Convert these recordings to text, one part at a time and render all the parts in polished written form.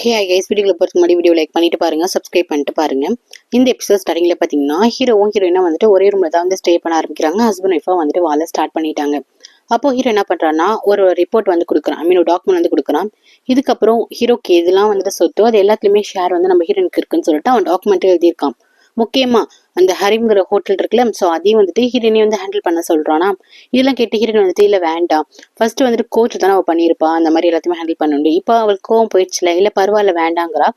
Hey guys, வீடியோக்குள்ள போகிறதுக்கு முன்னாடி வீடியோ லைக் பண்ணிட்டு பாருங்க, சப்ஸ்கிரைப் பண்ணிட்டு பாருங்க. இந்த எபிசோட் ஸ்டார்டிங்ல பார்த்தீங்கன்னா ஹீரோவும் ஹீரோயினா வந்துட்டு ஒரே ரூம்ல தான் வந்து ஸ்டே பண்ண ஆரம்பிக்கிறாங்க. ஹஸ்பண்ட் ஒய்ஃபா வந்துட்டு வாழ ஸ்டார்ட் பண்ணிட்டாங்க. அப்போ ஹீரோ என்ன பண்றான்னா ஒரு ரிப்போர்ட் வந்து கொடுக்குறான், டாக்குமெண்ட் வந்து கொடுக்குறான். இதுக்கப்புறம் ஹீரோக்கு எதுலாம் வந்துட்டு சொத்தோ அது எல்லாத்துலயுமே ஷேர் வந்து நம்ம ஹீரோனுக்கு இருக்குன்னு சொல்லிட்டு அவன் டாக்குமெண்ட் எழுதியிருக்கான். முக்கியமா அந்த ஹரிம்ங்கிற ஹோட்டல் இருக்குல்ல, ஸோ அதையும் வந்துட்டு ஹீரோனே வந்து ஹேண்டில் பண்ண சொல்றானா. இதெல்லாம் கேட்டு ஹீரோயின் வந்துட்டு இல்ல வேண்டாம், ஃபர்ஸ்ட் வந்துட்டு கோச் தானே அவள் பண்ணியிருப்பா, அந்த மாதிரி எல்லாத்தையுமே ஹேண்டில் பண்ணணும். இப்போ அவளுக்கு கோவம் போயிடுச்சுல, இல்ல பரவாயில்ல வேண்டாங்கிறா.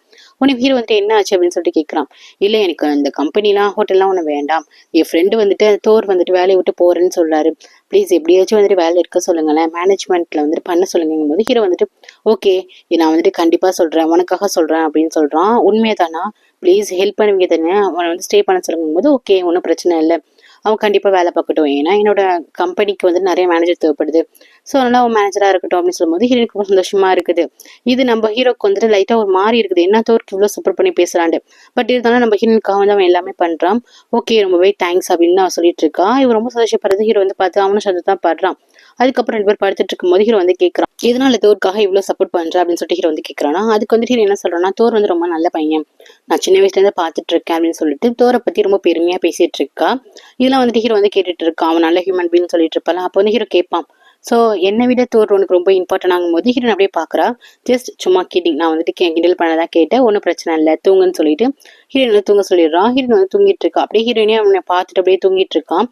உனக்கு ஹீரோ வந்துட்டு என்ன ஆச்சு அப்படின்னு சொல்லிட்டு கேட்கறான். இல்ல எனக்கு இந்த கம்பெனிலாம் ஹோட்டல்லாம் ஒன்று வேண்டாம், என் ஃப்ரெண்டு வந்துட்டு தோர் வந்துட்டு வேலையை விட்டு போறேன்னு சொல்றாரு, ப்ளீஸ் எப்படியாச்சும் வந்துட்டு வேலை இருக்க சொல்லுங்களேன், மேனேஜ்மெண்ட்ல வந்துட்டு பண்ண சொல்லுங்கும் போது ஹீரோ வந்துட்டு ஓகே நான் வந்துட்டு கண்டிப்பா சொல்றேன், உனக்காக சொல்றேன் அப்படின்னு சொல்றான். உண்மையா தானா, ப்ளீஸ் ஹெல்ப் பண்ணுவீங்க தானே, அவனை வந்து ஸ்டே பண்ண சொல்லுங்கும் போது ஓகே ஒன்றும் பிரச்சனை இல்லை, அவன் கண்டிப்பா வேலை பார்க்கட்டும், ஏன்னா என்னோட கம்பெனிக்கு வந்து நிறைய மேனேஜர் தேவைப்படுது, ஸோ அதனால அவன் மேனேஜரா இருக்கட்டும் அப்படின்னு சொல்லும்போது ஹீரோக்கு சந்தோஷமா இருக்குது. இது நம்ம ஹீரோக்கு வந்துட்டு லைட்டா ஒரு மாறி இருக்குது, என்ன தோருக்கு இவ்வளவு சப்போர்ட் பண்ணி பேசுறாண்டு. பட் இருந்தாலும் நம்ம ஹீரோனுக்காக வந்து அவன் எல்லாமே பண்றான். ஓகே ரொம்பவே தேங்க்ஸ் அப்படின்னு அவன் சொல்லிட்டு இருக்கா. இவன் ரொம்ப சந்தோஷப்படுறது ஹீரோ வந்து பார்த்து அவனும் சந்தோஷம் படுறான். அதுக்கப்புறம் 2 பேர் படுத்துட்டு இருக்கும் போது ஹீரோ வந்து கேட்கறான், இதனால தோருக்காக இவ்வளவு சப்போர்ட் பண்ற அப்படின்னு சொல்லிட்டு ஹீரோ வந்து கேட்கறானா. அதுக்கு வந்து ஹீரோ என்ன சொல்றான்னா, தோர் வந்து ரொம்ப நல்ல பையன், நான் சின்ன வயசுல இருந்து பாத்துட்டு இருக்கேன் அப்படின்னு சொல்லிட்டு தோரை பத்தி ரொம்ப பெருமையா பேசிட்டு இருக்கா. இதெல்லாம் வந்துட்டு ஹீரோ வந்து கேட்டுட்டு இருக்கான். அவன் நல்ல ஹியூமன் பீன்னு சொல்லிட்டு இருப்பான். அப்போ வந்து ஹீரோ கேட்பான், ஸோ என்னை விட தோர் உனக்கு ரொம்ப இம்பார்ட்டன் ஆகும் போது ஹீரோன் அப்படியே பாக்குறா. ஜஸ்ட் சும்மா கிண்டிங், நான் வந்துட்டு கிண்டல் பண்ணதான் கேட்டேன், ஒன்றும் பிரச்சனை இல்லை தூங்குன்னு சொல்லிட்டு ஹீரோயின் வந்து தூங்க சொல்லிடுறான். ஹீரோயின் வந்து தூங்கிட்டு இருக்கா. அப்படியே ஹீரோயினே அவனை பார்த்துட்டு அப்படியே தூங்கிட்டு இருக்கான்.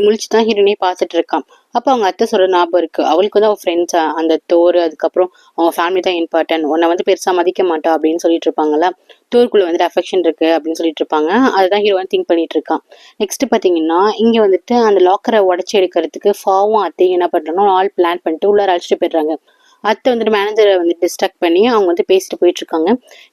முழிச்சுதான் ஹீரோயினே பார்த்துட்டு இருக்கான். அப்போ அவங்க அத்தை சொல்ற ஞாபகம் இருக்கு, அவளுக்கு வந்து அவன் ஃப்ரெண்ட்ஸா அந்த தோர், அதுக்கப்புறம் அவங்க ஃபேமிலி தான் இம்பார்ட்டன்ட், உன்னை வந்து பெருசா மதிக்க மாட்டா அப்படின்னு சொல்லிட்டு இருப்பாங்கல்ல, தோருக்குள்ள வந்துட்டு அஃபெக்ஷன் இருக்கு அப்படின்னு சொல்லிட்டு இருப்பாங்க. அதுதான் ஹீரோ வந்து திங்க் பண்ணிட்டு இருக்கான். நெக்ஸ்ட் பாத்தீங்கன்னா இங்க வந்துட்டு அந்த லாக்கரை உடச்சி எடுக்கிறதுக்கு ஃபாவும் அத்தையும் என்ன பண்றாங்கன்னா ஆல் பிளான் பண்ணிட்டு உள்ளார அழைச்சிட்டு போயிடுறாங்க. அத்தை வந்துட்டு மேனேஜரை வந்து டிஸ்ட்ராக்ட் பண்ணி அவங்க வந்து பேசிட்டு போயிட்டு இருக்காங்க.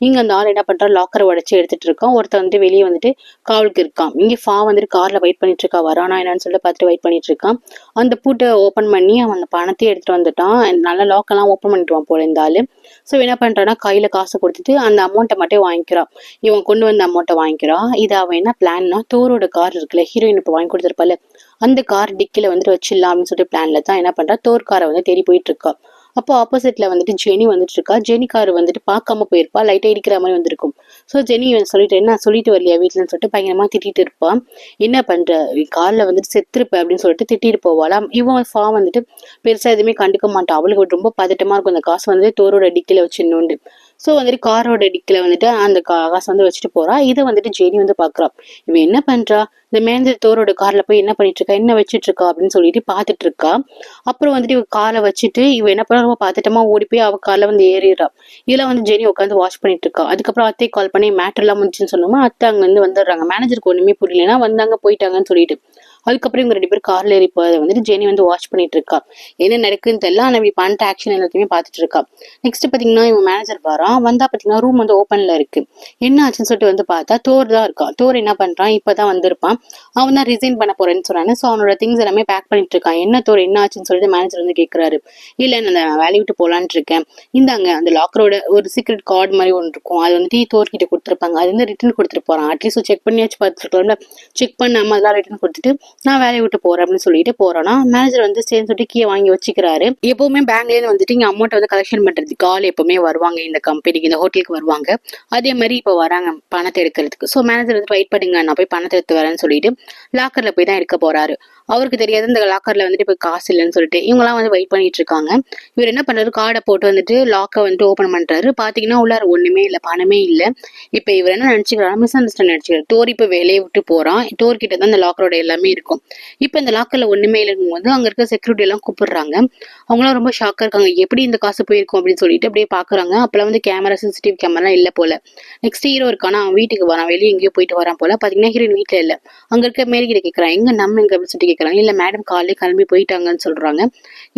இங்க அந்த ஆள் என்ன பண்றா, லாக்கரை உடச்சி எடுத்துட்டு இருக்கான். ஒருத்தர் வந்துட்டு வெளியே வந்துட்டு காவலுக்கு இருக்கான். இங்க ஃபா வந்துட்டு கார்ல வெயிட் பண்ணிட்டு இருக்கா, வரானா என்னன்னு சொல்லிட்டு பார்த்துட்டு வெயிட் பண்ணிட்டு இருக்கான். அந்த பூட்டை ஓப்பன் பண்ணி அவன் அந்த பணத்தையும் எடுத்துட்டு வந்துட்டான். நல்லா லாக்கெல்லாம் ஓப்பன் பண்ணிட்டுவான் போல இந்த ஆளு. ஸோ என்ன பண்றான்னா கையில காசு கொடுத்துட்டு அந்த அமௌண்ட்டை மட்டும் வாங்கிக்கிறான். இவன் கொண்டு வந்த அமௌண்ட்டை வாங்கிக்கிறான். இது அவன் என்ன பிளான்னா, தோரோட கார் இருக்குல்ல, ஹீரோயின் இப்போ வாங்கி கொடுத்துருப்பால, அந்த கார் டிக்கில வந்துட்டு வச்சிடலாம் அப்படின்னு சொல்லிட்டு பிளான்ல தான் என்ன பண்றா, தோர் காரை வந்து தேடி போயிட்டு இருக்கா. அப்போ ஆப்போசிட்ல வந்துட்டு ஜெனி வந்துட்டு இருக்கா. ஜெனி கார் வந்துட்டு பார்க்காம போயிருப்பா, லைட்டா இடிக்கிற மாதிரி வந்திருக்கும். ஸோ ஜெனி சொல்லிட்டு என்ன சொல்லிட்டு வரலையா வீட்டுலன்னு சொல்லிட்டு பயங்கரமா திட்டிட்டு இருப்பான். என்ன பண்ற, கார்ல வந்துட்டு செத்துருப்ப அப்படின்னு சொல்லிட்டு திட்டிட்டு போவாளாம். இவன் ஃபா வந்துட்டு பெருசா எதுவுமே கண்டுக்க மாட்டான். அவளுக்கு ரொம்ப பதட்டமா இருக்கும், அந்த காசு வந்து தோரோட டிக்கில வச்சிடணுண்டு. ஸோ வந்துட்டு காரோட டிக்கில வந்துட்டு அந்த காசு வந்து வச்சுட்டு போறா. இதை வந்துட்டு ஜெனி வந்து பாக்குறா. இவன் என்ன பண்றா, இந்த மேனேஜர் தோரோட கார்ல போய் என்ன பண்ணிட்டு இருக்கா, என்ன வச்சிட்டு இருக்கா அப்படின்னு சொல்லிட்டு பாத்துட்டு இருக்கா. அப்புறம் வந்துட்டு இவ காரை வச்சுட்டு இவ என்ன பண்ண, ரொம்ப பாத்துட்டமா ஓடி போய் அவ கார்ல வந்து ஏறிடுறா. இதெல்லாம் வந்து ஜெனி உட்காந்து வாட்ச் பண்ணிட்டு இருக்கா. அதுக்கப்புறம் அத்தை கால் பண்ணி மேட்டர் எல்லாம் முடிச்சுன்னு சொன்னோமா, அத்தை அங்க இருந்து வந்துடுறாங்க. மேனேஜருக்கு ஒண்ணுமே புரியலன்னா வந்தாங்க போயிட்டாங்கன்னு சொல்லிட்டு. அதுக்கப்புறம் இவங்க 2 பேரும் கார்ல ஏறி போறதை வந்துட்டு ஜெனி வந்து வாட்ச் பண்ணிட்டு இருக்கா. என்ன நடக்குன்னு தெரியல, ஆனா இப்படி பண்ணிட்ட ஆக்ஷன் எல்லாத்தையுமே பாத்துட்டு இருக்கா. நெக்ஸ்ட் பாத்தீங்கன்னா இவன் மேனேஜர் வரான். வந்தா பாத்தீங்கன்னா ரூம் வந்து ஓப்பன்ல இருக்கு. என்ன ஆச்சுன்னு சொல்லிட்டு வந்து பார்த்தா தோர் தான் இருக்கான். தோர் என்ன பண்றான், இப்பதான் வந்திருப்பான். அவன் தான் ரிசைன் பண்ண போறேன்னு சொன்னானு. ஸோ அவனோட திங்ஸ் எல்லாமே பேக் பண்ணிட்டு இருக்கான். என்ன தோர் என்ன ஆச்சுன்னு சொல்லிட்டு மேனேஜர் வந்து கேட்கிறாரு. இல்ல நான் வேலையை விட்டு போலான்னு இருக்கேன், இந்தாங்க அந்த லாக்கரோட ஒரு சீக்ரெட் கார்டு மாதிரி ஒன்று இருக்கும், அது வந்துட்டு தோர் கிட்ட கொடுத்துருப்பாங்க, அது வந்து ரிட்டர்ன் கொடுத்துட்டு போறான். அட்லீஸ்ட் செக் பண்ணியாச்சு பார்த்துருக்கலாம்ல, செக் பண்ணாம அதெல்லாம் ரிட்டர்ன் கொடுத்துட்டு நான் வேலையை விட்டு போறேன் அப்படின்னு சொல்லிட்டு போறானா. மேனேஜர் வந்து சேர்ந்து சொல்லிட்டு கீழே வாங்கி வச்சுக்கிறாரு. எப்பவுமே பேங்க்ல இருந்து வந்துட்டு இங்க அமௌண்ட் வந்து கலெக்ஷன் பண்றதுக்கு ஆள் எப்பவுமே வருவாங்க, இந்த கம்பெனிக்கு இந்த ஹோட்டலுக்கு வருவாங்க. அதே மாதிரி இப்போ வராங்க பணத்தை எடுக்கிறதுக்கு. ஸோ மேனேஜர் வந்து வெயிட் பண்ணுங்க, நான் போய் பணத்தை எடுத்து வரேன்னு சொல்லிட்டு லாக்கர்ல போய் தான் எடுக்க போறாரு. அவருக்கு தெரியாது இந்த லாக்கர்ல வந்துட்டு இப்போ காசு இல்லைன்னு சொல்லிட்டு இவங்கெல்லாம் வந்து வெயிட் பண்ணிட்டு இருக்காங்க. இவர் என்ன பண்றாரு, கார்டை போட்டு வந்துட்டு லாக்கை வந்துட்டு ஓபன் பண்றாரு. பாத்தீங்கன்னா உள்ளார ஒண்ணுமே இல்லை, பணமே இல்லை. இப்ப இவர் என்ன நினைச்சுக்கிறாரு, மிஸ் அண்டர்ஸ்டாண்ட் நினைச்சுக்கிறாரு. டோர் இப்ப வேலையை விட்டு போறான். டோர் கிட்ட தான் இந்த லாக்கரோட எல்லாமே இருக்கும். இப்ப இந்த லாக்கர்ல ஒண்ணுமே இல்லைங்கும் போது அங்க இருக்க செக்யூரிட்டி எல்லாம் கூப்பிடுறாங்க. அவங்களாம் ரொம்ப ஷாக்கா இருக்காங்க, எப்படி இந்த காசு போயிருக்கும் அப்படின்னு சொல்லிட்டு அப்படியே பாக்குறாங்க. அப்பெல்லாம் வந்து கேமரா, சிசிடிவி கேமரா இல்ல போல. நெக்ஸ்ட் ஹீரோ இருக்கானா, அவன் வீட்டுக்கு வரான், வெளியே எங்கேயோ போயிட்டு வரான் போல. பாத்தீங்கன்னா ஹீரோயின் வீட்டுல இல்ல. அங்க இருக்க மேல்கிட்ட கேட்கறான், எங்க நம்ம எங்க அப்படின்னு சொல்லிட்டு கேட்கறாங்க. இல்ல மேடம் காலையில கிளம்பி போயிட்டாங்கன்னு சொல்றாங்க.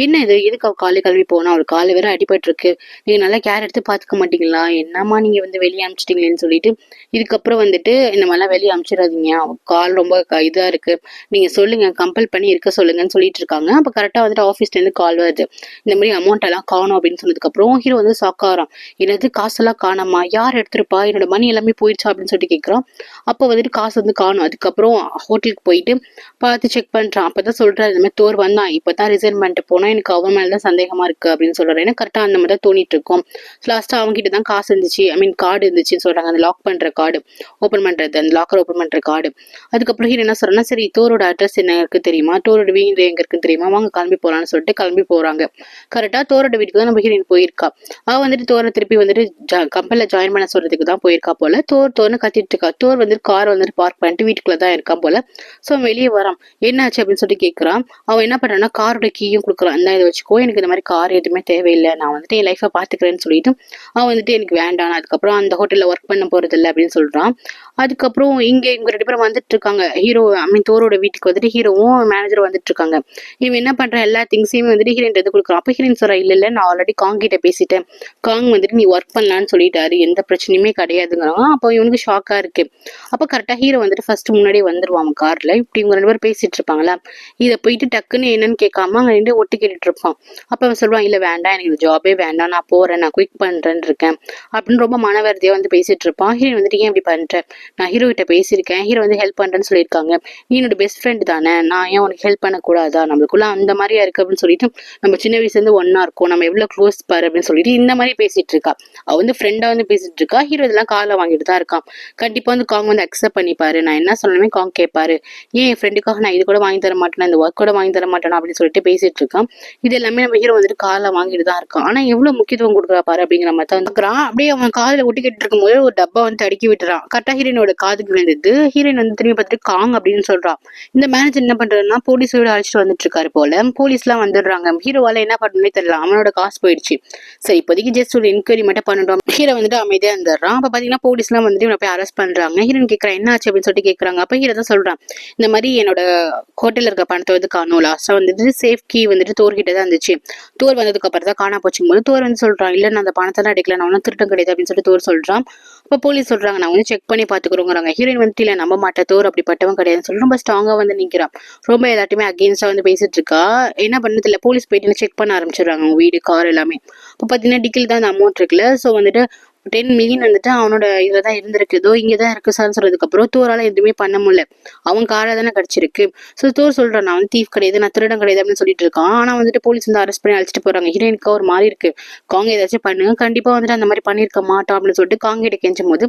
என்ன இது, எதுக்கு அவ காலையில கிளம்பி போனா, அவள் காலை வேற அடிபட்டு இருக்கு, நீங்க நல்லா கேர் எடுத்து பாத்துக்க மாட்டீங்களா, என்னமா நீங்க வந்து வெளியே அனுப்பிச்சிட்டீங்களேன்னு சொல்லிட்டு இதுக்கப்புறம் வந்துட்டு இந்த மாதிரிலாம் வெளியே அனுப்பிச்சிடாதீங்க, கால் ரொம்ப இதா இருக்கு, நீங்க சொல்லுங்க கம்பல் பண்ணி இருக்க சொல்லுங்கன்னு சொல்லிட்டு இருக்காங்க. அப்ப கரெக்டா வந்துட்டு ஆஃபீஸ்ல இருந்து கால் வருது, இந்த மாதிரி அமௌண்ட் எல்லாம் காணும் அப்படின்னு சொன்னதுக்கு அப்புறம் ஹீரோ வந்து சாக்காராம். என்னது காசெல்லாம் காணாமா, யார் எடுத்திருப்பா, என்னோட மணி எல்லாமே போயிடுச்சா அப்படின்னு சொல்லிட்டு கேட்கறான். அப்போ வந்துட்டு காசு வந்து காணும். அதுக்கப்புறம் ஹோட்டலுக்கு போயிட்டு பார்த்து செக் பண்ணிட்டு பண்றான். அப்பதான் சொல்றாரு, இந்த மாதிரி தோர் வந்தான், இப்பதான் ரிசைன் பண்ணிட்டு போனா, எனக்கு அவன் மேலதான் சந்தேகமா இருக்கு அப்படின்னு சொல்றாரு. ஏன்னா கரெக்டா அந்த மாதிரி தான் தோணிட்டு இருக்கும். லாஸ்டா அவங்க கிட்ட தான் காசு இருந்துச்சு, ஐ மீன் கார்டு இருந்துச்சுன்னு சொல்றாங்க, அந்த லாக் பண்ற கார்டு ஓப்பன் பண்றது, அந்த லாக்கர் ஓப்பன் பண்ற கார்டு. அதுக்கப்புறம் ஹீரோ என்ன சொல்றேன்னா, சரி தோரோட அட்ரஸ் என்ன இருக்கு தெரியுமா, தோரோட வீடு எங்க இருக்குன்னு தெரியுமா, வாங்க கிளம்பி போலான்னு சொல்லிட்டு கிளம்பி போறாங்க. கரெக்டா தோரோட வீட்டுக்கு தான் நம்ம ஹீரோயின் போயிருக்கா. அவ வந்துட்டு தோரை திருப்பி வந்துட்டு கம்பெனில ஜாயின் பண்ண சொல்றதுக்கு தான் போயிருக்கா போல. தோர்னு கத்திட்டு இருக்கா. தோர் வந்துட்டு கார் வந்துட்டு பார்க் பண்ணிட்டு வீட்டுக்குள்ள தான் இருக்கா போல. சோ வெளியே வரான். என்னாச்சு அப்படின்னு சொல்லிட்டு கேட்கறான். அவன் என்ன பண்றான்னா காரோட கீயும் கொடுக்குறான். இந்த இதை வச்சுக்கோ, எனக்கு இந்த மாதிரி கார் எதுவுமே தேவையில்லை, நான் வந்துட்டு என் லைஃபை பாத்துக்கிறேன்னு சொல்லிட்டு அவன் வந்துட்டு எனக்கு வேண்டாம், அதுக்கப்புறம் அந்த ஹோட்டல்ல ஒர்க் பண்ண போறது இல்லை அப்படின்னு சொல்றான். அதுக்கப்புறம் இவங்க 2 பேரும் வந்துட்டு இருக்காங்க. ஹீரோ ஐ மீன் தோரோட வீட்டுக்கு வந்துட்டு ஹீரோவும் மேனேஜரும் வந்துட்டு இருக்காங்க. இவன் என்ன பண்றான், எல்லா திங்ஸையுமே வந்துட்டு ஹீரோயின் எடுத்து கொடுக்குறான். அப்ப ஹீரோயின் சொல்றா, இல்ல நான் ஆல்ரெடி காங் கிட்ட பேசிட்டேன், காங் வந்துட்டு நீ ஒர்க் பண்ணலான்னு சொல்லிட்டாரு, எந்த பிரச்சனையுமே கிடையாதுங்கிறான். அப்போ இவனுக்கு ஷாக்கா இருக்கு. அப்ப கரெக்டா ஹீரோ வந்துட்டு ஃபர்ஸ்ட் முன்னாடி வந்துருவான் கார்ல. இப்படி இவங்க 2 பேரும் பேசிட்டு இருப்பாங்களா, இதை போயிட்டு டக்குன்னு என்னன்னு கேட்காம அங்க 2 ஒட்டு கேட்டுட்டு இருப்பான். அப்ப அவன் சொல்லுவான், இல்ல வேண்டாம், எனக்கு இந்த ஜாபே வேண்டாம், நான் போறேன், நான் குயிக் பண்றேன்னு இருக்கேன் அப்படின்னு ரொம்ப மனவருதியா வந்து பேசிட்டு இருப்பான். ஹீரோ வந்துட்டு ஏன் இப்படி பண்ற, நான் ஹீரோ கிட்ட பேசியிருக்கேன், ஹீரோ வந்து ஹெல்ப் பண்றேன்னு சொல்லியிருக்காங்க, நீ என்னோட பெஸ்ட் ஃப்ரெண்ட் தானே, நான் ஏன் உனக்கு ஹெல்ப் பண்ண கூடாதா, நம்மளுக்குள்ள அந்த மாதிரியா இருக்கு அப்படின்னு சொல்லிட்டு, நம்ம சின்ன வயசுல இருந்து ஒன்னா இருக்கும், நம்ம எவ்வளவு க்ளோஸ் பாரு அப்படின்னு சொல்லிட்டு இந்த மாதிரி பேசிட்டு இருக்கா. அவ வந்து ஃப்ரெண்டா வந்து பேசிட்டு இருக்கா. ஹீரோ இதெல்லாம் காலை வாங்கிட்டு தான் இருக்கான். கண்டிப்பா வந்து காங் வந்து அக்செப்ட் பண்ணிப்பாரு, நான் என்ன சொன்னாலுமே காங் கேட்பாரு, ஏன் என் ஃப்ரெண்டுக்காக நான் இது கூட வாங்கி தர மாட்டேன், இந்த ஒர்க் கூட வாங்கி தர மாட்டேன் அப்படின்னு சொல்லிட்டு பேசிட்டு இருக்கான். இது எல்லாமே நம்ம ஹீரோ வந்துட்டு காலை வாங்கிட்டு தான் இருக்கான். ஆனா எவ்வளவு முக்கியத்துவம் கொடுக்குறா பாரு அப்படிங்கிற மாதிரி தான் இருக்கிறான். அப்படியே அவன் காதுல ஒட்டிக்கிட்டு இருக்கும் போது ஒரு டப்பா வந்து அடுக்கி விட்டுறான். கரெக்டா ஹீரோனோட காதுக்கு விழுந்தது. ஹீரோயின் வந்து திரும்பி பார்த்துட்டு காங் அப்படின்னு சொல்றான். இந்த மேனேஜர் என்ன பண்றாருன்னா போலீஸோட அழைச்சிட்டு வந்துட்டு இருக்காரு போல. போலீஸ் எல்லாம் வந்துடுறாங்க. ஹீரோவால என்ன பண்ணணும்னே தெரியல, அவனோட காசு போயிடுச்சு. சரி இப்போதைக்கு ஜஸ்ட் ஒரு என்கொயரி மட்டும் பண்ணிட்டோம். ஹீரோ வந்துட்டு அமைதியா இருந்துடுறான். அப்ப பாத்தீங்கன்னா போலீஸ் எல்லாம் வந்துட்டு இவனை போய் அரெஸ்ட் பண்றாங்க. ஹீரோன் கேட்கறான், என்ன ஆச்சு அப்படின்னு சொல்லிட்டு கேட்கறாங்க. அப்ப ஹீரோ தான் சொல்றான், இந்த மாதிரி என்னோட ஹோட்டல்ல இருக்க பணத்தை வந்து காணும், லாஸ்டா வந்துட்டு சேஃப் கீ வந்துட்டு தோர் கிட்ட தான் இருந்துச்சு, தோர் வந்ததுக்கு அப்புறம் தான் காணா போச்சுக்கும் போது தோர் வந்து சொல்றான், இல்ல நான் அந்த பணத்தை எல்லாம் எடுக்கல, நான் ஒன்னும் திருட்டம் கிடையாது அப்படின்னு சொல்லிட்டு தோர் சொல்றான். அப்ப போலீஸ் சொல்றாங்க, நான் வந்து செக் பண்ணி பாத்துக்கிறோங்கிறாங்க. ஹீரோயின் வந்துட்டு இல்ல நம்ப மாட்டேன், தோர் அப்படிப்பட்டவன் கிடையாதுன்னு சொல்லி ரொம்ப ஸ்ட்ராங்கா வந்து நிக்கிறான். ரொம்ப எல்லாத்தையுமே அகேன்ஸ்டா வந்து பேசிட்டு இருக்கா. என்ன பண்ணது இல்ல, போலீஸ் போயிட்டு செக் பண்ண ஆரம்பிச்சிடுறாங்க அவங்க வீடு கார் எல்லாமே. இப்போ பாத்தீங்கன்னா டிக்கில் தான் அந்த அமௌண்ட் இருக்குல்ல, ஸோ வந்துட்டு 10 மில்லியன் வந்துட்டு அவனோட இதுல தான் இருந்திருக்கு. இதோ இங்கதான் இருக்கு சார்னு சொல்றதுக்கு அப்புறம் தோரால எதுவுமே பண்ண முடியல, அவன் காரை தானே கிடைச்சிருக்கு. ஸோ தோர் சொல்றான், நான் வந்து தீஃப் கிடையாது, நான் திருடம் கிடையாது அப்படின்னு சொல்லிட்டு இருக்கான். ஆனா வந்துட்டு போலீஸ் வந்து அரெஸ்ட் பண்ணி அழைச்சிட்டு போறாங்க. ஹீரோயினுக்கு ஒரு மாதிரி இருக்கு, காங்க ஏதாச்சும் பண்ணுங்க, கண்டிப்பா வந்துட்டு அந்த மாதிரி பண்ணிருக்க மாட்டோம் அப்படின்னு சொல்லிட்டு காங்க கிட்ட கெஞ்சும் போது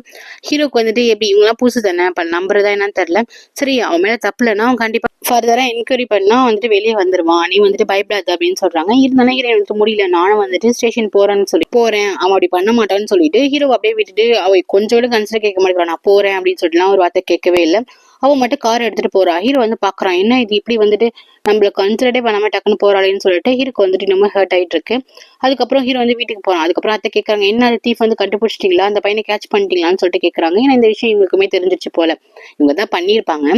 ஹீரோக்கு வந்துட்டு எப்படி இவங்கலாம் புதுசு தானே, நம்புறதா என்னன்னு தெரியல, சரி அவன் மேல தப்பு இல்லைன்னா அவன் கண்டிப்பா ஃபர்தரா என்கொயரி பண்ணா வந்துட்டு வெளியே வந்துருவான், நீ வந்துட்டு பயப்படாது அப்படின்னு சொல்றாங்க. இருந்தாலும் ஹீரோயின் வந்துட்டு முடியல, நானும் வந்துட்டு ஸ்டேஷன் போறேன்னு சொல்லி போறேன், அவன் அப்படி பண்ண மாட்டான்னு சொல்லிட்டு ஹீரோ அப்படியே விட்டுட்டு அவ கொஞ்சம் கூட கன்சிடர் கேட்க மாட்டேங்கிறான். நான் போறேன் அப்படின்னு சொல்லிட்டுலாம் ஒரு வார்த்தை கேட்கவே இல்லை. அவன் மட்டும் கார் எடுத்துட்டு போறா. ஹீரோ வந்து பாக்குறான், என்ன இது இப்படி வந்துட்டு நம்மள கன்சிடரே பண்ணாம டக்குன்னு போறாளேன்னு சொல்லிட்டு ஹீரோக்கு வந்துட்டு இன்னமும் ஹர்ட் ஆயிட்டு இருக்கு. அதுக்கப்புறம் ஹீரோ வந்து வீட்டுக்கு போறான். அதுக்கப்புறம் அத்தை கேட்கறாங்க, என்ன அது தீஃப் வந்து கண்டுபிடிச்சிட்டீங்களா, அந்த பையனை கேட்ச் பண்ணிட்டீங்களான்னு சொல்லிட்டு கேட்கறாங்க. ஏன்னா இந்த விஷயம் இவங்களுக்குமே தெரிஞ்சிச்சு போல, இவங்க தான் பண்ணியிருப்பாங்க.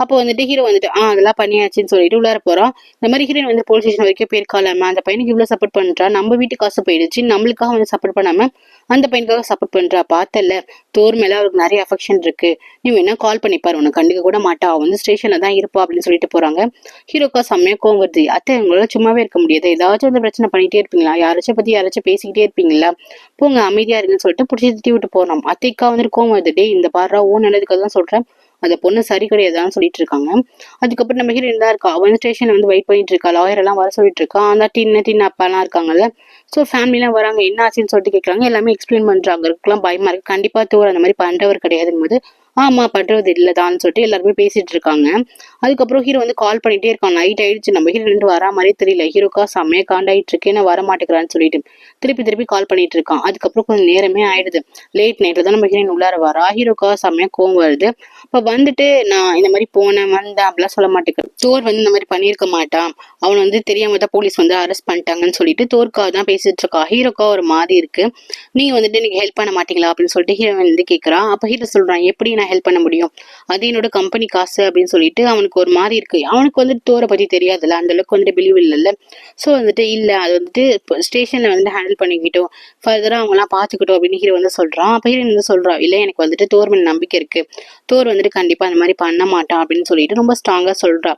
அப்போ வந்துட்டு ஹீரோ வந்துட்டு அதெல்லாம் பண்ணியாச்சுன்னு சொல்லிட்டு உள்ளார போறான். இந்த மாதிரி ஹீரோயின் வந்து போலீஸ் ஸ்டேஷன் வரைக்கும் போயிருக்காளாம, அந்த பையனுக்கு இவ்வளவு சப்போர்ட் பண்றா, நம்ம வீட்டு காசு போயிடுச்சு, நம்மளுக்காக வந்து சப்போர்ட் பண்ணாம அந்த பையனுக்காக சப்போர்ட் பண்றா, பார்த்தல தோர் மேல அவருக்கு நிறைய அஃபெக்ஷன் இருக்கு, நீ வேணா கால் பண்ணிப்பாரு, உனக்கு கண்டுக்க கூட மாட்டா, அவன் வந்து ஸ்டேஷன்ல தான் இருப்பா அப்படின்னு சொல்லிட்டு போறாங்க. ஹீரோக்கா செம்மையா கோவம் வருது. அத்தை உங்களால சும்மாவே இருக்க முடியாது, ஏதாச்சும் வந்து பிரச்சனை பண்ணிட்டே இருப்பீங்களா, யாராச்சும் பத்தி யாராச்சும் பேசிக்கிட்டே இருப்பீங்களா, போங்க அமைதியா இருக்குன்னு சொல்லிட்டு பிடிச்சி திட்டி விட்டு போனோம். அத்தைக்கா வந்துட்டு கோவம் வருது, டே இந்த பாரா ஓ நல்லதுக்காக தான் சொல்றேன், அந்த பொண்ணு சரி கிடையாதான்னு சொல்லிட்டு இருக்காங்க. அதுக்கப்புறம் நம்ம ஹீரோயின் தான் இருக்கா, அவன் ஸ்டேஷன்ல வந்து வெயிட் பண்ணிட்டு இருக்கா, லாயர் எல்லாம் வர சொல்லிட்டு இருக்கா. அந்த டின் அப்பா எல்லாம் இருக்காங்கல்ல, ஸோ ஃபேமிலிலாம் வராங்க, என்ன ஆச்சுன்னு சொல்லிட்டு கேட்கறாங்க. எல்லாமே எக்ஸ்பிளைன் பண்றாங்க. இருக்கலாம் பயமா இருக்கு, கண்டிப்பா தோர் அந்த மாதிரி பண்றவர் கிடையாதுங்கும் போது ஆமா பண்றது இல்லதான்னு சொல்லிட்டு எல்லாருமே பேசிட்டு இருக்காங்க. அதுக்கப்புறம் ஹீரோ வந்து கால் பண்ணிட்டே இருக்கான். நைட் ஆயிடுச்சு, நம்ம ஹீரோ ரெண்டு வரா மாதிரியே தெரியல. ஹீரோக்கா செம்மையா காண்டாயிட்டு இருக்கு, நான் வர மாட்டேங்கிறான்னு சொல்லிட்டு திருப்பி கால் பண்ணிட்டு இருக்கான். அதுக்கப்புறம் கொஞ்சம் நேரமே ஆயிடுது. லேட் நைட்ல தான் நம்ம ஹீரோயின் உள்ளார வரா. ஹீரோக்கா செம்மையா கோவம் வருது. அப்ப வந்துட்டு நான் இந்த மாதிரி போனேன் வந்தேன் அப்படிலாம் சொல்ல மாட்டேங்கிறேன். தோர் வந்து இந்த மாதிரி பண்ணியிருக்க மாட்டான், அவன் வந்து தெரியாம தான் போலீஸ் வந்து அரெஸ்ட் பண்ணிட்டாங்கன்னு சொல்லிட்டு தோர்க்காக தான் பேசிட்டு இருக்கா. ஹீரோக்கா ஒரு மாதிரி இருக்கு, நீங்க வந்துட்டு எனக்கு ஹெல்ப் பண்ண மாட்டீங்களா அப்படின்னு சொல்லிட்டு ஹீரோ வந்து கேட்கறான். அப்ப ஹீரோ சொல்றான், எப்படி நான் ஹெல்ப் பண்ண முடியும், அது என்னோட கம்பெனி காசு அப்படின்னு சொல்லிட்டு அவனுக்கு ஒரு மாதிரி இருக்கு. அவனுக்கு வந்துட்டு தோரை பத்தி தெரியாதுல்ல, அந்த அளவுக்கு வந்துட்டு பிலீவ் இல்லைல்ல. ஸோ வந்துட்டு இல்ல அது வந்துட்டு ஸ்டேஷன்ல வந்து ஹேண்டில் பண்ணிக்கிட்டோம், ஃபர்தரா அவங்க எல்லாம் பாத்துக்கிட்டோம் அப்படின்னு ஹீரோ வந்து சொல்றான். அப்ப ஹீரோ வந்து சொல்றா, இல்ல எனக்கு வந்துட்டு தோர் மேல நம்பிக்கை இருக்கு, தோர் வந்துட்டு கண்டிப்பா அந்த மாதிரி பண்ண மாட்டான் அப்படின்னு சொல்லிட்டு ரொம்ப ஸ்ட்ராங்கா சொல்றா.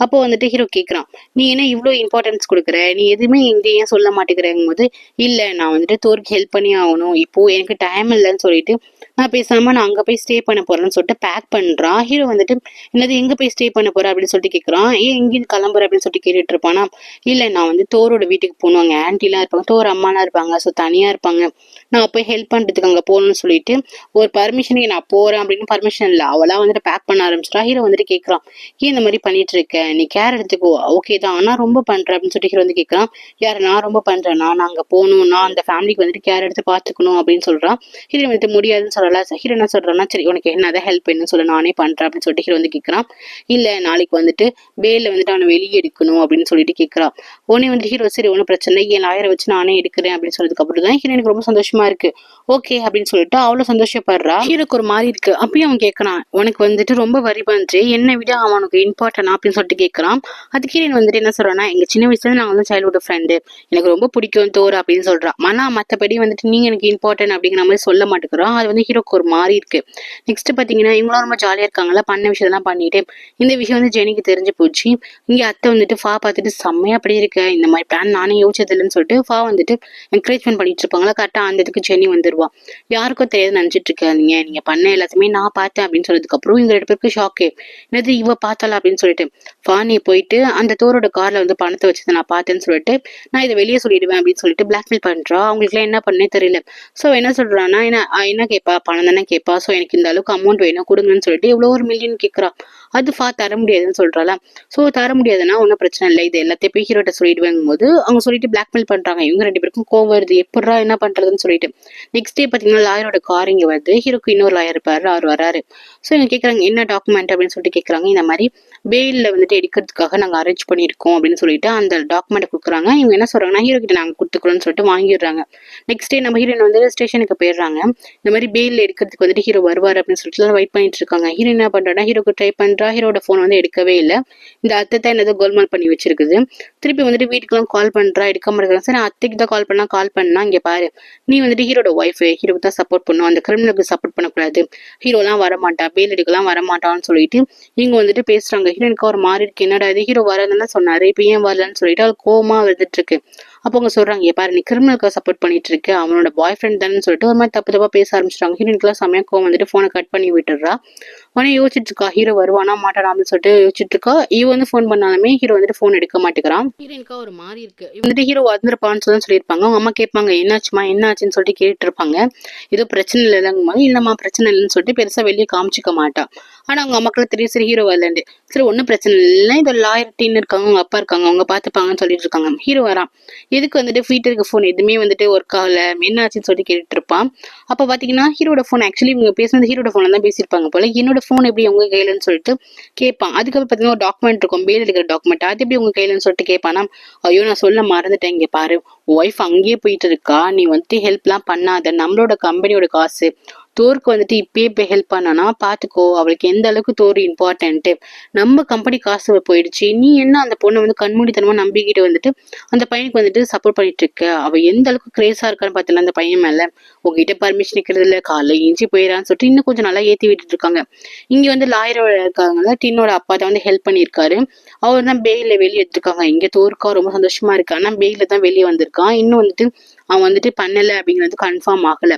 அப்போ வந்துட்டு ஹீரோ கேட்குறான், நீ என்ன இவ்வளோ இம்பார்ட்டன்ஸ் கொடுக்குற, நீ எதுவுமே எங்க ஏன் சொல்ல மாட்டேங்கிறங்கும் போது, இல்ல நான் வந்துட்டு தோருக்கு ஹெல்ப் பண்ணி ஆகணும், இப்போ எனக்கு டைம் இல்லைன்னு சொல்லிட்டு நான் பேசாம நான் அங்க போய் ஸ்டே பண்ண போறேன்னு சொல்லிட்டு பேக் பண்றான். ஹீரோ வந்துட்டு என்னது எங்க போய் ஸ்டே பண்ண போற அப்படின்னு சொல்லிட்டு கேட்குறான். ஏன் எங்கேயும் கிளம்புற அப்படின்னு சொல்லிட்டு கேட்டுட்டு இருப்பானா, இல்ல நான் வந்து தோரோட வீட்டுக்கு போகணும், அங்க ஆன்டிலாம் இருப்பாங்க, தோர் அம்மாலாம் இருப்பாங்க, ஸோ தனியா இருப்பாங்க, நான் போய் ஹெல்ப் பண்றதுக்கு அங்க போகணும்னு சொல்லிட்டு ஒரு பர்மிஷனுக்கு நான் போறேன் அப்படின்னு பர்மிஷன் இல்லை, அவளா வந்துட்டு பேக் பண்ண ஆரம்பிச்சிட்டா. ஹீரோ வந்துட்டு கேட்கறான், ஏன் இந்த மாதிரி பண்ணிட்டு இருக்க, நீ கேர் எடுத்துக்கோ, ஓகே தான், ஆனா ரொம்ப பண்ற அப்படின்னு சொல்லிட்டு ஹீரோ வந்து கேட்கறான். யாரு நான் ரொம்ப பண்றேன்னா, நான் அங்க போகணும், நான் அந்த ஃபேமிலிக்கு வந்துட்டு கேர் எடுத்து பாத்துக்கணும் அப்படின்னு சொல்றான். ஹீரோ வந்துட்டு முடியாதுன்னு சொல்லல. ஹீரோ என்ன சொல்றான்னா, சரி உனக்கு என்னதான் ஹெல்ப் வேணும்னு சொல்ல, நானே பண்றேன் அப்படின்னு சொல்லிட்டு ஹீரோ வந்து கேட்கறான். இல்ல நாளைக்கு வந்துட்டு பேல வந்துட்டு அவனை வெளியே எடுக்கணும் அப்படின்னு சொல்லிட்டு கேட்கறான். உடனே வந்து ஹீரோ சரி ஒன்றும் பிரச்சனை, என் லாயரை வச்சு நானே எடுக்கிறேன் அப்படின்னு சொன்னதுக்கு அப்புறம் தான் ஹீரோ எனக்கு ரொம்ப சந்தோஷமா இருக்கு, ஓகே அப்படின்னு சொல்லிட்டு அவ்வளவு சந்தோஷப்படுறா. ஹீரோக்கு ஒரு மாதிரி இருக்கு. அப்பயும் அவன் கேட்கறான், உனக்கு வந்துட்டு ரொம்ப வரி பண்றே, என்னை விட அவனுக்கு இம்பார்ட்டன் அப்படின்னு சொல்லிட்டு கேட்கறான். அதுக்கு ஹீரோயின் வந்துட்டு என்ன சொல்றான்னா, எங்க சின்ன வயசுல நாங்க வந்து சைல்ட்ஹுட் ஃப்ரெண்டு, எனக்கு ரொம்ப பிடிக்கும் தோர் அப்படின்னு சொல்றான். ஆனா மத்தபடி வந்துட்டு நீங்க எனக்கு இம்பார்ட்டன் அப்படிங்கிற மாதிரி சொல்ல மாட்டேங்கிறான். அது வந்து ஹீரோக்கு ஒரு மாதிரி இருக்கு. நெக்ஸ்ட் பாத்தீங்கன்னா இவங்களும் ரொம்ப ஜாலியா இருக்காங்களா, பண்ண விஷயத்தெல்லாம் பண்ணிட்டு இந்த விஷயம் வந்து ஜெனிக்கு தெரிஞ்சு போச்சு. இங்க அத்தை வந்துட்டு ஃபா பார்த்துட்டு செம்மையா அப்படி இருக்க, இந்த மாதிரி பிளான் நானே யோசிச்சது இல்லைன்னு சொல்லிட்டு ஃபா வந்துட்டு என்கரேஜ்மெண்ட் பண்ணிட்டு இருப்பாங்களா. கரெக்டா அந்த இதுக்கு ஜெனி வந்துருவா. யாருக்கும் தெரியாது நினைச்சிட்டு இருக்காதீங்க, நீங்க பண்ண எல்லாத்தையுமே நான் பார்த்தேன் அப்படின்னு சொன்னதுக்கு அப்புறம் இவங்க 2 பேருக்கு ஷாக்கே, என்னது இவ பார்த்தால அப்படின்னு சொல்லிட்டு, ஃபா நீ போயிட்டு அந்த தோரோட கார்ல வந்து பணத்தை வச்சதை நான் பார்த்தேன்னு சொல்லிட்டு நான் இதை வெளியே சொல்லிடுவேன் அப்படின்னு சொல்லிட்டு பிளாக்மெயில் பண்றா. அவங்களுக்கு என்ன பண்ணே தெரியல. சோ என்ன சொல்றான்னா, என்ன கேட்பா, பணம் தானே கேட்பா, சோ எனக்கு இந்த அளவுக்கு அமௌண்ட் வேணும் கொடுங்கன்னு சொல்லிட்டு எவ்வளோ ஒரு மில்லியன் கேட்கறா. அது ஃபா தர முடியாதுன்னு சொல்றாளா. சோ தர முடியாதுன்னா ஒன்னும் பிரச்சனை இல்லை, இது எல்லாத்தையும் போய் ஹீரோட்ட சொல்லிடுவாங்க போது அவங்க சொல்லிட்டு பிளாக்மெயில் பண்றாங்க. இவங்க 2 பேருக்கும் கோவம் வருது, எப்படா என்ன பண்றதுன்னு சொல்லிட்டு. நெக்ஸ்ட் டே பாத்தீங்கன்னா லாயரோட கார் இங்க வருது. ஹீரோக்கு இன்னொரு லாயர் இருப்பாரு, அவர் வராரு. சோ இவங்க கேக்குறாங்க என்ன டாக்குமெண்ட் அப்படின்னு சொல்லிட்டு கேக்குறாங்க. இந்த மாதிரி பெயில்ல வந்துட்டு எடுக்கிறதுக்காக நாங்க அரேஞ்ச் பண்ணிருக்கோம் அப்படின்னு சொல்லிட்டு அந்த டாக்குமெண்ட் கொடுக்குறாங்க. இவங்க என்ன சொல்றாங்கன்னா, ஹீரோ கிட்ட நாங்க கொடுத்துக்கிறோம்னு சொல்லிட்டு வாங்கிடுறாங்க. நெக்ஸ்ட் டே நம்ம ஹீரோயின் வந்து ஸ்டேஷனுக்கு போயிடுறாங்க. இந்த மாதிரி பெயில் எடுக்கிறதுக்கு வந்துட்டு ஹீரோ வருவார் அப்படின்னு சொல்லிட்டு வெயிட் பண்ணிட்டு இருக்காங்க. ஹீரோ என்ன பண்றான்னா, ஹீரோக்கு ட்ரை பண்றா. ஹீரோட போன் வந்து எடுக்கவே இல்லை. இந்த அத்தை தான் என்னதோ கோல்மால் பண்ணி வச்சிருக்குது. திருப்பி வந்துட்டு வீட்டுக்கெல்லாம் கால் பண்றா, எடுக்காம இருக்காங்க. சரி அத்தைக்கு தான் கால் பண்ணா இங்க பாரு, நீ வந்துட்டு ஹீரோட ஒய்ஃப், ஹீரோக்கு தான் சப்போர்ட் பண்ணும், அந்த கிரிமினலுக்கு சப்போர்ட் பண்ணக்கூடாது, ஹீரோலாம் வரமாட்டா, பெயில் எடுக்கலாம் வரமாட்டான்னு சொல்லிட்டு இவங்க வந்துட்டு பேசுறாங்க. ஹீரோனுக்கு ஒரு மாறி இருக்கு, என்னடா இது ஹீரோ வரதுன்னு சொன்னாரு, இப்ப ஏன் வரலன்னு சொல்லிட்டு அது கோவமா வந்துட்டு இருக்கு. அப்போ அவங்க சொல்றாங்க, பாரு நீ கிரிமினலுக்கு சப்போர்ட் பண்ணிட்டு இருக்க, அவனோட பாய் ஃப்ரெண்ட் தானே சொல்லிட்டு ஒரு மாதிரி தப்பு தப்பா பேச ஆரம்பிச்சிட்டாங்க. ஹீரோனுக்குலாம் செமையா கோவம் வந்துட்டு போனை கட் பண்ணி விட்டுறா. உடனே யோசிச்சுட்டு இருக்கா, ஹீரோ வருவானா மாட்டானா அப்படின்னு சொல்லிட்டு யோசிச்சுட்டு இருக்கா. இவ வந்து போன் பண்ணாலுமே ஹீரோ வந்துட்டு போன் எடுக்க மாட்டேங்கிறான். ஹீரோனுக்கா ஒரு மாதிரி இருக்கு. வந்துட்டு ஹீரோ வந்திருப்பான்னு சொல்லி சொல்லியிருப்பாங்க. அவங்க அம்மா கேட்பாங்க, என்னாச்சுமா என்னாச்சுன்னு சொல்லிட்டு கேட்டு இருப்பாங்க. ஏதோ பிரச்சனை இல்லைங்க, இல்லம்மா பிரச்சனை இல்லைன்னு சொல்லிட்டு பெருசா வெளியே காமிச்சிக்க மாட்டா. ஆனா அவங்க அம்மாக்களுக்கு தெரியும் சரி ஹீரோ வரலண்டு. சரி ஒன்னும் பிரச்சனை இல்லை, இந்த லாயர் டீன் இருக்காங்க, அவங்க அப்பா இருக்காங்க, அவங்க பாத்துப்பாங்கன்னு சொல்லிட்டு இருக்காங்க. ஹீரோ வரான். எதுக்கு வந்துட்டு ஃபீட்டருக்கு போன் எதுவுமே வந்துட்டு ஒர்க் ஆகல, என்ன ஆச்சுன்னு சொல்லிட்டு கேட்டுட்டு இருப்பான். அப்ப பாத்தீங்கன்னா ஹீரோட போன் ஆக்சுவலி இவங்க பேசுனது ஹீரோட போன்ல தான் பேசியிருப்பாங்க போல. என்னோட போன் எப்படி உங்க கையிலன்னு சொல்லிட்டு கேட்பான். அதுக்கப்புறம் பாத்தீங்கன்னா ஒரு டாக்குமெண்ட் இருக்கும், பேல் எடுக்கிற டாக்குமெண்ட், அது எப்படி உங்க கையிலன்னு சொல்லிட்டு கேட்பானா. ஐயோ நான் சொல்ல மறந்துட்டேன், இங்க பாரு ஒய்ஃப் அங்கேயே போயிட்டு இருக்கா, நீ வந்துட்டு ஹெல்ப் எல்லாம் பண்ணாத, நம்மளோட கம்பெனியோட காசு, தோருக்கு வந்துட்டு இப்பயே போய் ஹெல்ப் பண்ணனா பாத்துக்கோ, அவளுக்கு எந்த அளவுக்கு தோறு இம்பார்ட்டன்ட்டு, நம்ம கம்பெனி காசு போயிடுச்சு, நீ என்ன அந்த பொண்ணை வந்து கண்மூடித்தனமா நம்பிக்கிட்டு வந்துட்டு அந்த பையனுக்கு வந்துட்டு சப்போர்ட் பண்ணிட்டு இருக்க, அவ எந்த அளவுக்கு கிரேஸா இருக்கான்னு பாத்தல அந்த பையன் மேல, உங்ககிட்ட பர்மிஷன் இருக்கிறது இல்ல, காலைல இஞ்சி போயிடான்னு சொல்லிட்டு இன்னும் கொஞ்சம் நல்லா ஏத்தி விட்டுட்டு இருக்காங்க. இங்க வந்து லாயரோட இருக்காங்கல்ல, டின்னோட அப்பா தான் வந்து ஹெல்ப் பண்ணியிருக்காரு. அவர் தான் பெயில வெளியே எடுத்துருக்காங்க. இங்க தோற்கா ரொம்ப சந்தோஷமா இருக்கு, ஆனா பெயில தான் வெளியே வந்திருக்கான். இன்னும் வந்துட்டு அவன் வந்துட்டு பண்ணல அப்படிங்கிறது கன்ஃபார்ம் ஆகல.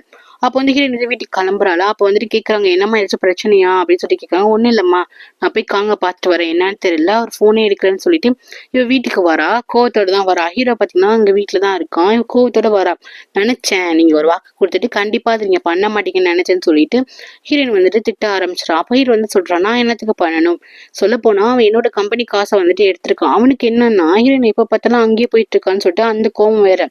அப்போ வந்து ஹீரோயின் வீட்டுக்கு கிளம்புறாளா. அப்போ வந்துட்டு கேட்கறாங்க, என்னம்மா ஏதாச்சும் பிரச்சனையா அப்படின்னு சொல்லிட்டு கேட்கறாங்க. ஒன்னும் இல்லம்மா, நான் போய் காங்க பார்த்துட்டு வரேன், என்னன்னு தெரியல, அவர் போனே எடுக்கிறேன்னு சொல்லிட்டு இவ வீட்டுக்கு வரா. கோவத்தோட தான் வரா. ஹீரோ பாத்தீங்கன்னா இங்க வீட்டுல தான் இருக்கான். இவ கோவத்தோட வரா. நினைச்சேன் நீங்க ஒரு வாக்கு கொடுத்துட்டு கண்டிப்பா அது நீங்க பண்ண மாட்டீங்கன்னு நினைச்சேன்னு சொல்லிட்டு ஹீரோயின் வந்துட்டு திட்ட ஆரம்பிச்சிடா. அப்ப ஹீரோ வந்து சொல்றான், நான் என்னத்துக்கு பண்ணணும், சொல்ல போனா அவன் என்னோட கம்பெனி காசை வந்துட்டு எடுத்திருக்கான், அவனுக்கு என்னன்னா ஹீரோயின் எப்ப பார்த்தாலும் அங்கேயே போயிட்டு இருக்கான்னு சொல்லிட்டு அந்த கோவம் வேற.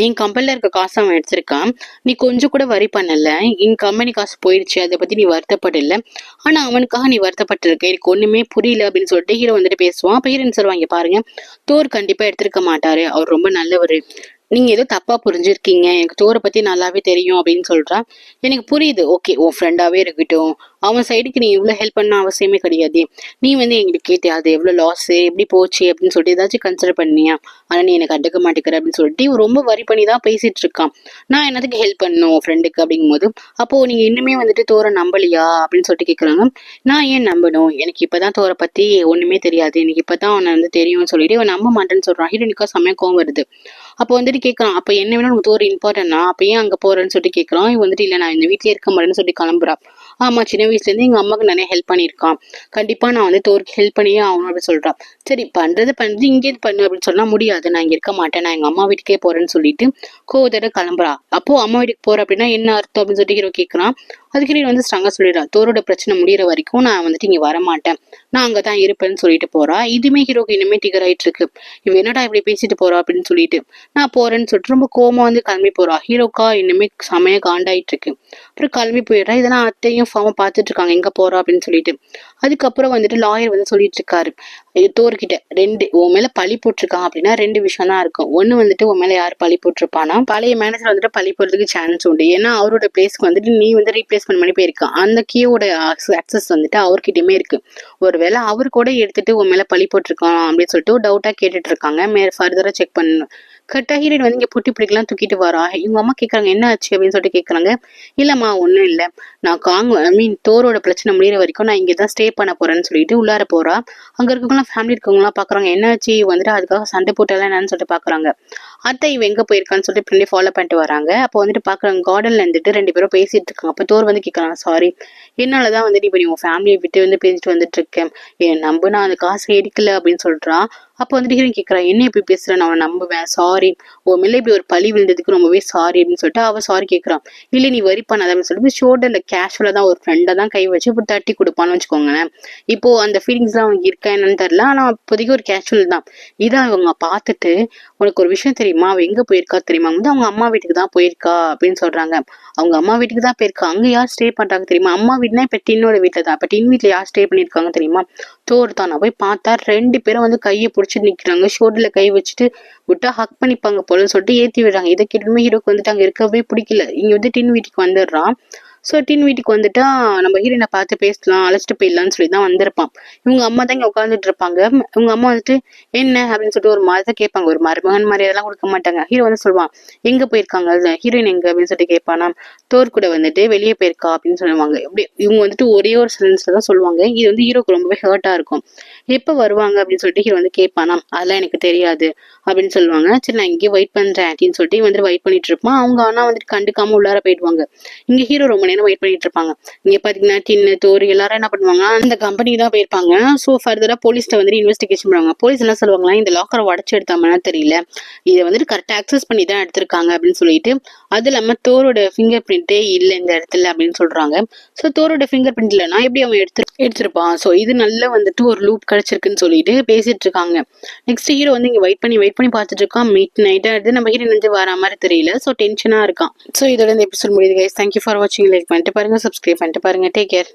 என் கம்பெனில இருக்க காசு அவன் எடுத்திருக்கான், நீ கொஞ்சம் கூட வரி பண்ணல, என் கம்பெனி காசு போயிடுச்சு, அதை பத்தி நீ வருத்தப்படல, ஆனா அவனுக்காக நீ வருத்தப்பட்டிருக்க, எனக்கு ஒண்ணுமே புரியல அப்படின்னு சொல்லிட்டு ஹீரோ வந்துட்டு பேசுவான். அப்ப ஹீரோன்னு சொல்லுவாங்க, பாருங்க தோர் கண்டிப்பா எடுத்திருக்க மாட்டாரு, அவர் ரொம்ப நல்லவரு, நீங்க ஏதோ தப்பா புரிஞ்சிருக்கீங்க, எனக்கு தோரை பத்தி நல்லாவே தெரியும் அப்படின்னு சொல்றான். எனக்கு புரியுது, ஓகே உன் ஃப்ரெண்டாவே இருக்கட்டும், அவன் சைடுக்கு நீ இவ்வளவு ஹெல்ப் பண்ண அவசியமே கிடையாது. நீ வந்து எங்களுக்கு கேட்டியா அது எவ்வளவு லாஸ் எப்படி போச்சு அப்படின்னு சொல்லிட்டு ஏதாச்சும் கன்சிடர் பண்ணியா? ஆனா நீ எனக்கு கண்டுக்க மாட்டேங்கிற அப்படின்னு சொல்லிட்டு இவன் ரொம்ப வரி பண்ணி தான் பேசிட்டு இருக்கான். நான் என்னதுக்கு ஹெல்ப் பண்ணணும் ஃப்ரெண்டுக்கு அப்படிங்கும் போது, அப்போ நீங்க இன்னுமே வந்துட்டு தோரை நம்பலையா அப்படின்னு சொல்லிட்டு கேக்குறாங்க. நான் ஏன் நம்பணும், எனக்கு இப்பதான் தோரை பத்தி ஒண்ணுமே தெரியாது, எனக்கு இப்பதான் அவனை வந்து தெரியும்னு சொல்லிட்டு இவன் நம்ப மாட்டேன்னு சொல்றான். ஹீரோனிக்கா செமையா கோவம் வருது. அப்போ வந்துட்டு கேட்கறான், அப்ப என்ன வேணும் உனக்கு ஒரு இம்பார்ட்டன்ட்னா அப்ப ஏன் அங்க போறேன்னு சொல்லிட்டு கேட்கறான். இவன் வந்துட்டு இல்ல நான் இந்த வீட்லயே இருக்க மாட்டேன்னு சொல்லி கிளம்புறா. ஆமா சின்ன வயசுல இருந்து எங்க அம்மாக்கு நிறைய ஹெல்ப் பண்ணியிருக்கான், கண்டிப்பா நான் வந்து தோருக்கு ஹெல்ப் பண்ணியே ஆகணும் அப்படின்னு சொல்றான். சரி பண்றது இங்கே பண்ணு அப்படின்னு சொன்னா முடியாது, நான் இங்க இருக்க மாட்டேன், நான் எங்க அம்மா வீட்டுக்கே போறேன்னு சொல்லிட்டு கோவத்தோட கிளம்புறா. அப்போ அம்மா வீட்டுக்கு போற அப்படின்னா என்ன அர்த்தம் அப்படின்னு சொல்லிட்டு ஹீரோ கேட்கறான். அதுக்கு ஹீரோ வந்து ஸ்ட்ராங்கா சொல்லிடுறா, தோரோட பிரச்சனை முடியற வரைக்கும் நான் வந்துட்டு இங்க வர மாட்டேன், நான் அங்கதான் இருப்பேன்னு சொல்லிட்டு போறா. இதுமே ஹீரோக்கு இனிமே டிகர் ஆயிட்டு இருக்கு. இவ என்னடா இப்படி பேசிட்டு போறா அப்படின்னு சொல்லிட்டு நான் போறேன்னு சொல்லிட்டு ரொம்ப கோமா வந்து கிளம்பி போறா. ஹீரோக்கா இன்னுமே செமையா காண்டாயிட்டு இருக்கு. அப்புறம் கிளம்பி போயிடுறா. இதெல்லாம் அத்தையும் ஃபார்ம் பார்த்துட்டு இருக்காங்க எங்க போறா அப்படின்னு சொல்லிட்டு. அதுக்கப்புறம் வந்துட்டு லாயர் வந்து சொல்லிட்டு இருக்காரு தோர்கிட்ட, உன் மேல பழி போட்டிருக்காங்க அப்படின்னா ரெண்டு விஷயம் தான் இருக்கும். ஒண்ணு வந்துட்டு உன் மேல யார் பழி போட்டிருப்பானா, பழைய மேனேஜர் வந்துட்டு பழி போடுறதுக்கு சான்ஸ் உண்டு. ஏன்னா அவரோட பிளேஸ்க்கு வந்துட்டு நீ வந்து ரீப்ளேஸ்மெண்ட் பண்ணி போயிருக்கான், அந்த கீயோட அக்சஸ் வந்துட்டு அவர்கிட்டயுமே இருக்கு. ஒருவேளை அவர் கூட எடுத்துட்டு உன் மேல பழி போட்டிருக்கான் அப்படின்னு சொல்லிட்டு ஒரு டவுட்டா கேட்டுட்டு இருக்காங்க. ஃபர்தரா செக் பண்ணணும். கரெக்டா ஹீரோயின் வந்து இங்க புட்டி பிடிக்கலாம் தூக்கிட்டு வரா. இவங்க அம்மா கேக்குறாங்க என்ன ஆச்சு அப்படின்னு சொல்லிட்டு கேக்குறாங்க. இல்லம்மா ஒண்ணும் இல்ல, நான் தோரோட பிரச்சனை முடியிற வரைக்கும் நான் இங்கதான் ஸ்டே பண்ண போறேன்னு சொல்லிட்டு உள்ளார போறா. அங்க இருக்கவங்க ஃபேமிலி இருக்கவங்க எல்லாம் பாக்குறாங்க, என்னாச்சு வந்துட்டு அதுக்காக சண்டை போட்டாலாம் என்னன்னு சொல்லிட்டு பாக்குறாங்க. அத்தை இவ எங்க போயிருக்கான்னு சொல்லிட்டு பின்னாடி ஃபாலோ பண்ணிட்டு வராங்க. அப்போ வந்துட்டு பாக்குறாங்க கார்டன்ல இருந்துட்டு ரெண்டு பேரும் பேசிட்டு இருக்காங்க. அப்ப தோர் வந்து கேக்குறாங்க, சாரி என்னாலதான் வந்துட்டு இப்ப நீ உன் ஃபேமிலியை விட்டு வந்து பேசிட்டு வந்துட்டு இருக்கேன், என் நம்பு நான் அந்த காசு எடுக்கல அப்படின்னு சொல்றான். அப்போ வந்துட்டு ஹீரோயின் கேட்கறா, என்ன இப்படி பேசுற, நான் அவனை நம்புவேன், சாரி உன் மேல இப்படி ஒரு பழி விழுந்ததுக்கு ரொம்பவே சாரி அப்படின்னு சொல்லிட்டு அவ சாரி கேட்கறான். இல்ல நீ வரி பண்ணாத அப்படின்னு சொல்லிட்டு ஷோல்டர்ல கேஷுவலா தான் ஒரு ஃப்ரெண்டை தான் கை வச்சு இப்படி தட்டி கொடுப்பான்னு வச்சுக்கோங்களேன். இப்போ அந்த ஃபீலிங்ஸ் தான் அவனுக்கு இருக்கா என்னன்னு தெரியல, ஆனா இப்போதைக்கு ஒரு கேஷுவல் தான். இதான் அவங்க பார்த்துட்டு, உனக்கு ஒரு விஷயம் தெரியுமா, அவ எங்க போயிருக்கா தெரியுமா, வந்து அவங்க அம்மா வீட்டுக்கு தான் போயிருக்கா அப்படின்னு சொல்றாங்க. அவங்க அம்மா வீட்டுக்கு தான் போயிருக்கா, அங்க யார் ஸ்டே பண்றாங்க தெரியுமா, அம்மா வீடுனா இப்ப டின்னோட வீட்டுல தான், இப்ப டின் வீட்டுல யார் ஸ்டே பண்ணிருக்காங்க தெரியுமா, தோர் தான். நான் போய் பார்த்தா ரெண்டு பேரும் வந்து கையை பிடிச்சிட்டு நிக்கிறாங்க, ஷோல்டர்ல கை வச்சுட்டு விட்டா ஹக் பண்ணிப்பாங்க போலன்னு சொல்லிட்டு ஏத்தி விடுறாங்க. இதை கேட்டுமே ஹீரோக்கு வந்துட்டு அங்க இருக்கவே பிடிக்கல. இங்க வந்து டின் வீட்டுக்கு வந்துடுறான். ஸோ டின் வீட்டுக்கு வந்துட்டா நம்ம ஹீரோனை பார்த்து பேசலாம், அழைச்சிட்டு போயிடலாம்னு சொல்லி தான் வந்திருப்பான். இவங்க அம்மா தான் இங்க உட்காந்துட்டு இருப்பாங்க. இவங்க அம்மா வந்துட்டு என்ன அப்படின்னு சொல்லிட்டு ஒரு மாதிரி தான் கேட்பாங்க, ஒரு மருமகன் மாதிரி அதெல்லாம் கொடுக்க மாட்டாங்க. ஹீரோ வந்து சொல்லுவான், எங்க போயிருக்காங்க ஹீரோயின் எங்க அப்படின்னு சொல்லிட்டு கேட்பானா, தோர் கூட வந்துட்டு வெளியே போயிருக்கா அப்படின்னு சொல்லுவாங்க. இப்படி இவங்க வந்துட்டு ஒரே ஒரு சென்ஸ்ல தான் சொல்லுவாங்க. இது வந்து ஹீரோக்கு ரொம்பவே ஹர்ட்டா இருக்கும். எப்ப வருவாங்க அப்படின்னு சொல்லிட்டு ஹீரோ வந்து கேட்பானா, அதெல்லாம் எனக்கு தெரியாது அப்படின்னு சொல்லுவாங்க. சரி நான் இங்கே வெயிட் பண்றேன் அப்படின்னு சொல்லிட்டு வந்துட்டு வெயிட் பண்ணிட்டு இருப்பான். அவங்க ஆனா வந்துட்டு கண்டுக்காம உள்ளார போயிடுவாங்க. இங்க ஹீரோ ரொம்ப நேரம் வெயிட் பண்ணிட்டு இருப்பாங்க. இங்க பாத்தீங்கன்னா டின்னு தோறு எல்லாரும் என்ன பண்ணுவாங்க, அந்த கம்பெனி தான் போயிருப்பாங்க. சோ ஃபர்தரா போலீஸ்ல வந்துட்டு இன்வெஸ்டிகேஷன் பண்ணுவாங்க. போலீஸ் என்ன சொல்லுவாங்களா, இந்த லாக்கரை உடச்சு எடுத்தாமனா தெரியல, இதை வந்துட்டு கரெக்டா அக்சஸ் பண்ணி தான் எடுத்திருக்காங்க அப்படின்னு சொல்லிட்டு, அது இல்லாம தோரோட ஃபிங்கர் பிரிண்டே இல்லை இந்த இடத்துல அப்படின்னு சொல்றாங்க. சோ தோரோட ஃபிங்கர் பிரிண்ட் இல்லைன்னா எப்படி அவன் எடுத்திருப்பான். சோ இது நல்லா வந்துட்டு ஒரு லூப் கிடைச்சிருக்குன்னு சொல்லிட்டு பேசிட்டு இருக்காங்க. நெக்ஸ்ட் ஹீரோ வந்து இங்க வெயிட் பண்ணி பார்த்துட்டு இருக்கான். மிட் நைட் ஆகுது, நம்ம ஹீரோ வந்து வர மாதிரி தெரியல. ஸோ டென்ஷனா இருக்கான். ஸோ இதோட இந்த எபிசோட் முடியுது கைஸ். தேங்க்யூ ஃபார் வாட்சிங். லைக் பண்ணிட்டு பாருங்க, சப்ஸ்கிரைப் பண்ணிட்டு பாருங்க. Take care.